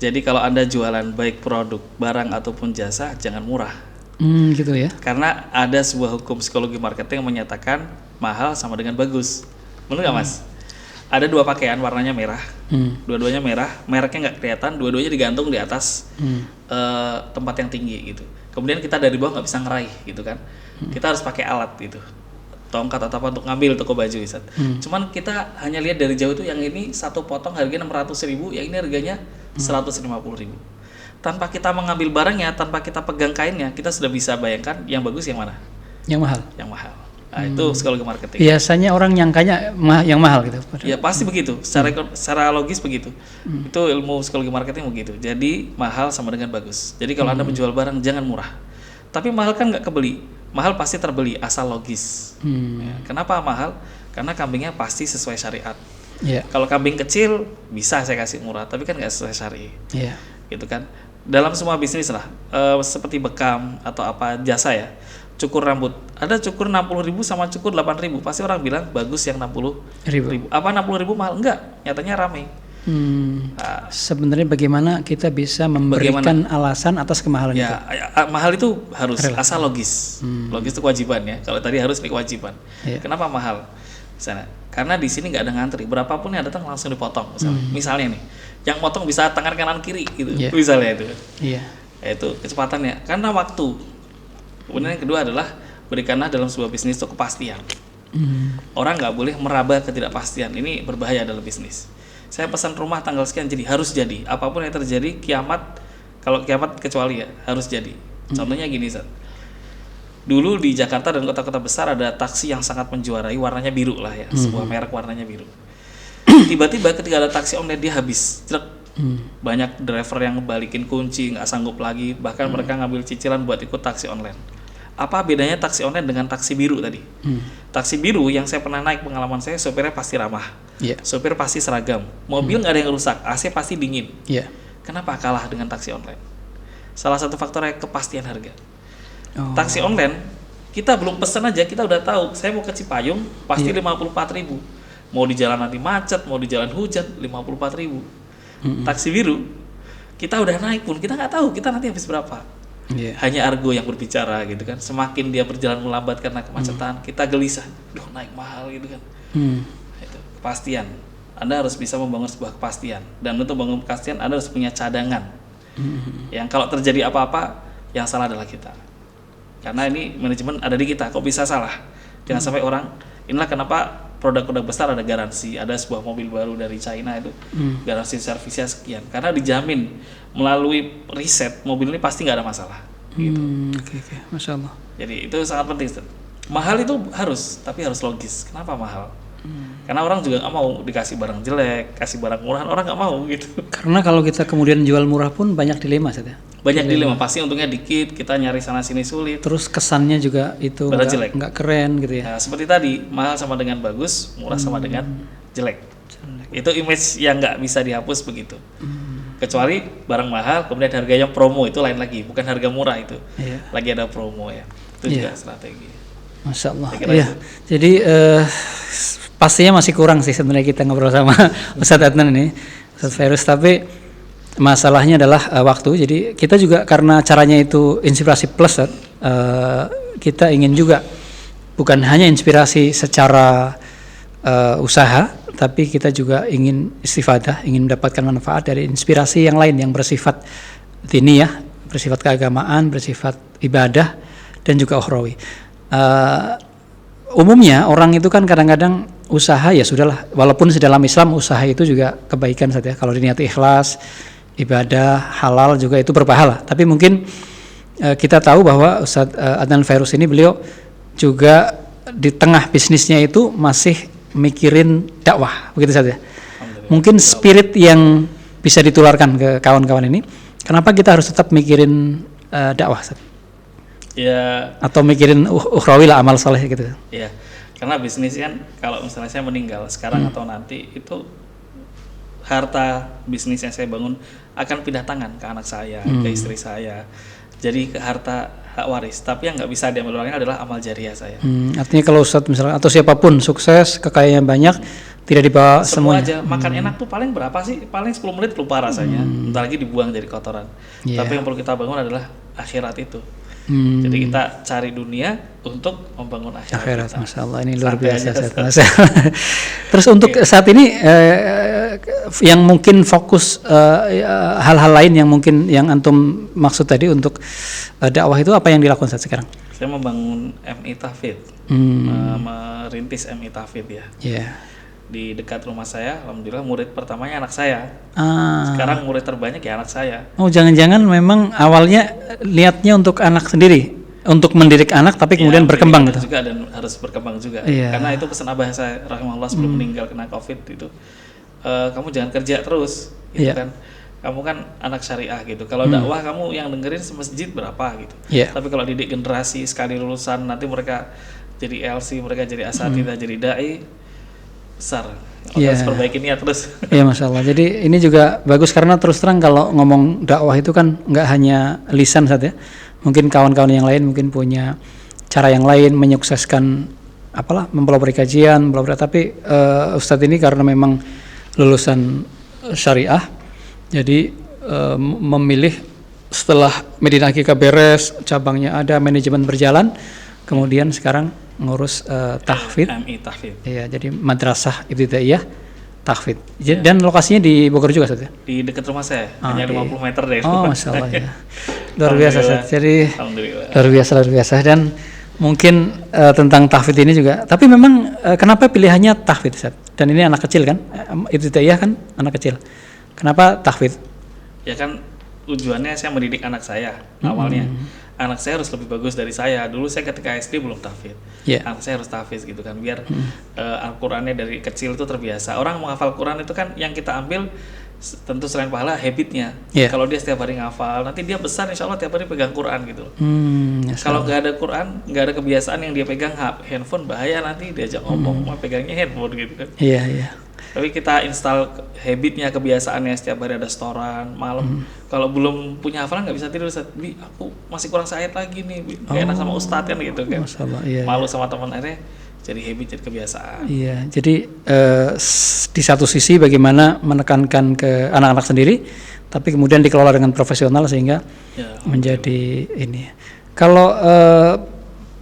Jadi kalau Anda jualan baik produk, barang ataupun jasa, jangan murah. Gitu ya. Karena ada sebuah hukum psikologi marketing yang menyatakan mahal sama dengan bagus. Benar nggak Mas? Ada dua pakaian warnanya merah, dua-duanya merah, mereknya nggak kelihatan, dua-duanya digantung di atas tempat yang tinggi gitu. Kemudian kita dari bawah nggak bisa ngeraih gitu kan. Kita harus pakai alat gitu, tongkat atau apa untuk ngambil toko baju Ustaz. Cuman kita hanya lihat dari jauh itu yang ini satu potong harganya 600.000, yang ini harganya 150.000. Tanpa kita mengambil barangnya, tanpa kita pegang kainnya, kita sudah bisa bayangkan yang bagus yang mana? Yang mahal. Yang mahal. Nah, itu psikologi marketing. Biasanya orang nyangkanya yang mahal gitu. Ya pasti begitu, secara logis begitu. Itu ilmu psikologi marketing begitu. Jadi mahal sama dengan bagus. Jadi kalau Anda menjual barang jangan murah. Tapi mahal kan nggak kebeli, mahal pasti terbeli asal logis. Ya, kenapa mahal? Karena kambingnya pasti sesuai syariat. Yeah. Kalau kambing kecil bisa saya kasih murah, tapi kan nggak sesuai syari. Yeah. Gitu kan. Dalam semua bisnis lah, seperti bekam atau apa jasa ya. Cukur rambut, ada cukur 60.000 sama cukur 8.000, pasti orang bilang bagus yang 60.000. Apa 60.000 mahal? Enggak, nyatanya ramai. Sebenarnya bagaimana kita bisa memberikan alasan atas kemahalan itu? Mahal itu harus asal logis. Logis itu kewajiban ya. Kalau tadi harus kewajiban. Kenapa mahal? Misalnya, karena di sini nggak ada ngantri. Berapapun yang datang langsung dipotong. Misalnya nih, yang potong bisa tangan kanan kiri gitu. Misalnya itu. Itu kecepatannya. Karena waktu. Kemudian yang kedua adalah berikanlah dalam sebuah bisnis itu kepastian. Orang nggak boleh meraba ketidakpastian. Ini berbahaya dalam bisnis. Saya pesan rumah tanggal sekian jadi harus jadi. Apapun yang terjadi kiamat, kalau kiamat kecuali ya harus jadi. Contohnya gini Zat. Dulu di Jakarta dan kota-kota besar ada taksi yang sangat menjuarai, warnanya biru lah ya, sebuah merek warnanya biru. Tiba-tiba ketika ada taksi online dia habis. Banyak driver yang balikin kunci, nggak sanggup lagi, bahkan mereka ngambil cicilan buat ikut taksi online. Apa bedanya taksi online dengan taksi biru tadi? Taksi biru yang saya pernah naik, pengalaman saya, sopirnya pasti ramah, sopir pasti seragam, mobil nggak ada yang rusak, AC pasti dingin. Kenapa kalah dengan taksi online? Salah satu faktornya kepastian harga. Taksi online, kita belum pesan aja, kita udah tahu, saya mau ke Cipayung, pasti 54.000. Mau di jalan nanti macet, mau di jalan hujan, 54.000. Taksi biru, kita udah naik pun kita nggak tahu kita nanti habis berapa. Hanya argo yang berbicara gitu kan. Semakin dia berjalan melambat karena kemacetan, kita gelisah, duh naik mahal gitu kan. Itu kepastian. Anda harus bisa membangun sebuah kepastian, dan untuk membangun kepastian Anda harus punya cadangan. Yang kalau terjadi apa-apa, yang salah adalah kita. Karena ini manajemen ada di kita, kok bisa salah? Jangan sampai orang, inilah kenapa produk-produk besar ada garansi, ada sebuah mobil baru dari China itu garansi servisnya sekian, karena dijamin melalui riset mobil ini pasti nggak ada masalah. Gitu. Oke, Masya Allah. Jadi itu sangat penting. Mahal itu harus, tapi harus logis. Kenapa mahal? Karena orang juga nggak mau dikasih barang jelek, kasih barang murahan, orang nggak mau gitu. Karena kalau kita kemudian jual murah pun banyak dilema saja. Banyak dilema, pasti untungnya dikit, kita nyari sana sini sulit. Terus kesannya juga itu nggak keren gitu ya. Nah, seperti tadi, mahal sama dengan bagus, murah sama dengan jelek. Itu image yang nggak bisa dihapus begitu. Kecuali barang mahal, kemudian harganya promo, itu lain lagi, bukan harga murah itu. Lagi ada promo ya, itu juga strategi. Masya Allah. Jadi pastinya masih kurang sih sebenarnya kita ngobrol sama Ustadz Adnan ini, Ustadz Fairuz, tapi masalahnya adalah waktu. Jadi kita juga karena caranya itu inspirasi plus, kita ingin juga bukan hanya inspirasi secara usaha, tapi kita juga ingin istifadah, ingin mendapatkan manfaat dari inspirasi yang lain yang bersifat diniyah, bersifat keagamaan, bersifat ibadah, dan juga ukhrawi. Umumnya orang itu kan kadang-kadang usaha ya sudahlah, walaupun dalam Islam usaha itu juga kebaikan saja kalau diniati ikhlas, ibadah, halal juga itu berpahala. Tapi mungkin kita tahu bahwa Ustadz Adnan Fairuz ini beliau juga di tengah bisnisnya itu masih mikirin dakwah, begitu saja. Mungkin spirit yang bisa ditularkan ke kawan-kawan ini, kenapa kita harus tetap mikirin dakwah, Ustadz? Ya. Atau mikirin ukhrawi lah, amal soleh gitu. Ya, karena bisnis kan kalau misalnya saya meninggal sekarang atau nanti, itu harta bisnis yang saya bangun akan pindah tangan ke anak saya, ke istri saya. jadi harta hak waris. Tapi yang nggak bisa diambil orangnya adalah amal jariah saya. Artinya kalau Ustadz misalnya atau siapapun sukses, kekayaannya banyak, tidak dibawa Semua semuanya. aja makan enak tuh paling berapa sih? Paling 10 menit lupa rasanya. Bentar lagi dibuang jadi kotoran. Iya. Tapi yang perlu kita bangun adalah akhirat itu. Jadi kita cari dunia untuk membangun akhirat kita. Masya Allah, ini luar Santai biasa. aja, Ustadz. Masya Allah. Terus untuk saat ini yang mungkin fokus hal-hal lain yang mungkin yang antum maksud tadi untuk dakwah itu apa yang dilakukan saat sekarang? Saya membangun MI Tahfidz, merintis MI Tahfidz ya. Yeah. Di dekat rumah saya, alhamdulillah murid pertamanya anak saya. Ah. Sekarang murid terbanyak ya anak saya. Oh, jangan-jangan memang awalnya lihatnya untuk anak sendiri, untuk mendidik anak, tapi kemudian berkembang gitu. Juga dan harus berkembang juga. Iya. Karena itu pesan abah saya rahimahullah sebelum meninggal kena COVID itu. Kamu jangan kerja terus, gitu Iya. kan. Kamu kan anak syariah gitu. Kalau dakwah kamu yang dengerin semasjid berapa gitu. Iya. Tapi kalau didik generasi sekali lulusan nanti mereka jadi LC, mereka jadi asatidzah, jadi dai besar. Iya. Harus perbaiki niat terus. Iya, Masya Allah. Jadi ini juga bagus karena terus terang kalau ngomong dakwah itu kan nggak hanya lisan saja. Mungkin kawan-kawan yang lain mungkin punya cara yang lain menyukseskan apalah mempelopori kajian, tapi Ustadz ini karena memang lulusan syariah, jadi memilih setelah Medina Akikah beres, cabangnya ada, manajemen berjalan, kemudian sekarang ngurus tahfidz. MI Tahfidz. Iya, jadi madrasah ibtidaiyah tahfidz. Dan lokasinya di Bogor juga, Ustaz ya? Di dekat rumah saya, hanya 50 meter dari Oh, rumah Masya Allah saya. ya. Luar biasa, Ustaz. Jadi Alhamdulillah. luar biasa. Dan mungkin tentang tahfidz ini juga. Tapi memang kenapa pilihannya tahfidz, Ustaz? Dan ini anak kecil kan? Ibtidaiyah kan anak kecil. Kenapa tahfidz? Ya kan tujuannya saya mendidik anak saya awalnya. Anak saya harus lebih bagus dari saya. Dulu saya ketika SD belum tahfidz. Yeah. Anak saya harus tahfidz gitu kan biar Al-Qur'annya dari kecil itu terbiasa. Orang menghafal Quran itu kan yang kita ambil tentu selain pahala habitnya. Yeah. Kalau dia setiap hari ngafal, nanti dia besar insya Allah tiap hari pegang Quran gitu loh. Ya, Kalau nggak ada Quran, nggak ada kebiasaan yang dia pegang handphone, bahaya nanti diajak ngomong mah pegangnya handphone gitu kan. Iya, iya. Tapi kita install habitnya, kebiasaannya setiap hari ada setoran malam. Kalau belum punya hafalan nggak bisa tidur. Bi, aku masih kurang seayat lagi nih. Gak enak sama ustadz kan gitu kan. Masya Allah, iya. Malu sama teman akhirnya jadi habit, jadi kebiasaan. Iya, jadi di satu sisi bagaimana menekankan ke anak-anak sendiri, tapi kemudian dikelola dengan profesional sehingga Ya, menjadi ini. Kalau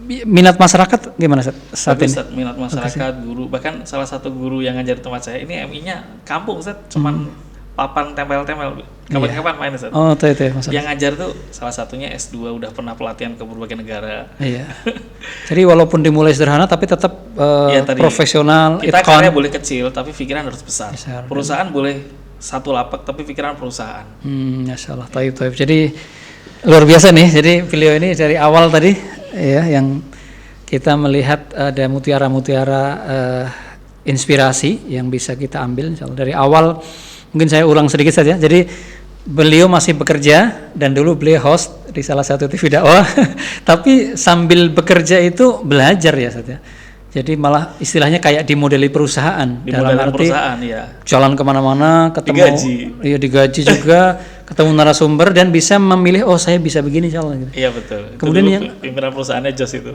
minat masyarakat gimana saat ini? Ustadz, minat masyarakat, guru, bahkan salah satu guru yang ngajar di tempat saya ini MI-nya kampung Ustadz, cuman papan tempel-tempel. Kapan-kapan main Ustadz. Oh, itu ya masalah. Yang ngajar tuh salah satunya S2 udah pernah pelatihan ke berbagai negara. Iya. Jadi walaupun dimulai sederhana tapi tetap Ya, tadi profesional. Kita itqan. karya boleh kecil tapi pikiran harus besar. Besar. Perusahaan boleh satu lapak tapi pikiran perusahaan. Masya Allah, taib. Jadi luar biasa nih. Jadi beliau ini dari awal tadi ya yang kita melihat ada mutiara-mutiara inspirasi yang bisa kita ambil. Insya Allah. Dari awal mungkin saya ulang sedikit saja. Jadi beliau masih bekerja dan dulu beliau host di salah satu TV dakwah. Tapi sambil bekerja itu belajar ya saja. Jadi malah istilahnya kayak dimodeli perusahaan. Di dalam model arti perusahaan ya. jalan kemana-mana, ketemu, digaji juga, ketemu narasumber dan bisa memilih, oh saya bisa begini insya Allah. Gitu. Iya betul. Kemudian itu yang pimpinan perusahaannya Jos itu.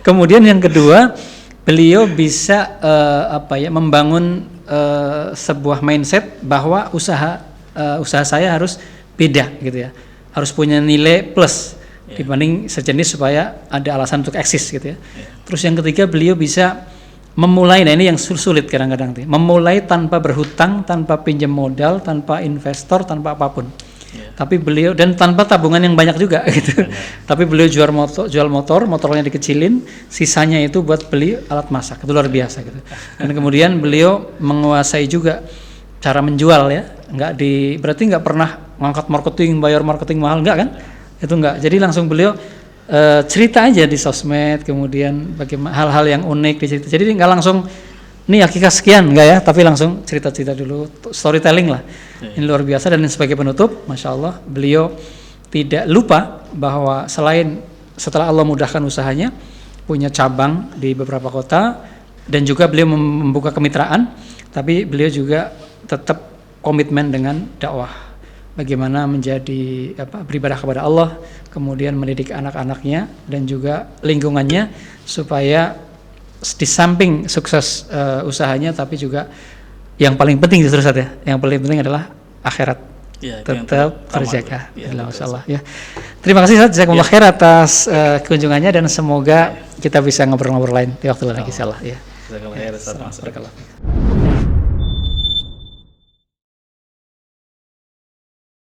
kemudian yang kedua, beliau bisa membangun sebuah mindset bahwa usaha saya harus beda gitu ya, harus punya nilai plus dibanding sejenis supaya ada alasan untuk eksis gitu ya. Terus yang ketiga beliau bisa memulai, nah ini yang sulit kadang-kadang memulai tanpa berhutang, tanpa pinjam modal, tanpa investor, tanpa apapun. Tapi beliau dan tanpa tabungan yang banyak juga gitu. Tapi beliau jual motor, motornya dikecilin, sisanya itu buat beli alat masak. Itu luar biasa gitu. Dan kemudian beliau menguasai juga cara menjual ya. Berarti nggak pernah ngangkat marketing, bayar marketing mahal, enggak kan? Itu enggak. Jadi langsung beliau cerita aja di sosmed, kemudian bagaimana hal-hal yang unik dicerita. Jadi nggak langsung ini akikah sekian enggak ya, tapi langsung cerita-cerita dulu, storytelling lah. Ini luar biasa. Dan sebagai penutup, Masya Allah, beliau tidak lupa bahwa setelah Allah mudahkan usahanya, punya cabang di beberapa kota dan juga beliau membuka kemitraan, tapi beliau juga tetap komitmen dengan dakwah. bagaimana menjadi beribadah kepada Allah, kemudian mendidik anak-anaknya dan juga lingkungannya supaya di samping sukses usahanya, tapi juga yang paling penting justru Ustaz ya, yang paling penting adalah akhirat Ya, itu yang tetap pertama, terjaga. ya, Masalah ya. Terima kasih Ustaz, jazakumullah khair atas kunjungannya dan semoga kita bisa ngobrol-ngobrol lain di waktu lain lagi insyaallah ya. Jazakallah khair, Ustaz Mansur. Barakallah.